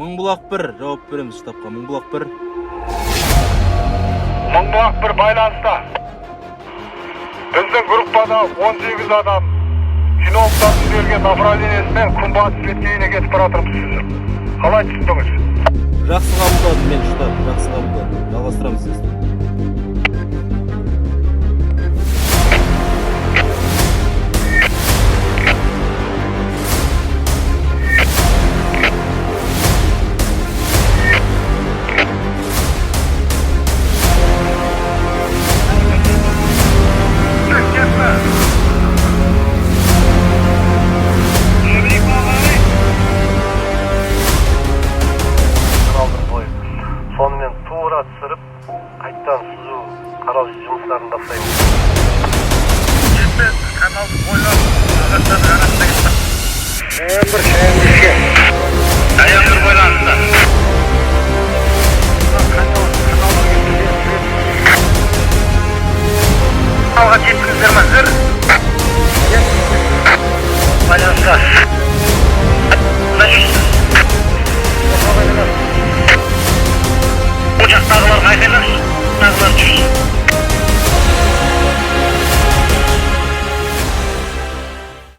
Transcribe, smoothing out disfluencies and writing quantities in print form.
Мыңбулак 1 жооп беремиз штабка. Мыңбулак 1. Мыңбулак 1 байланыста. Біздің группада 18 адам кинологтардың берген направлениесінен күнбатыс беткейіне кетіп бара жатырмыз. Қалай түстіңіз? Жақсы қабылдадым мен штаб, жақсы қабылдадым. Жалғастырамыз сізді. Сонымен тура түсіріп, қайттан сүзу қарау жұмыстарын бастаймыз. Жетпес, каналды бойлап, ағаштан ағаштайын. Бір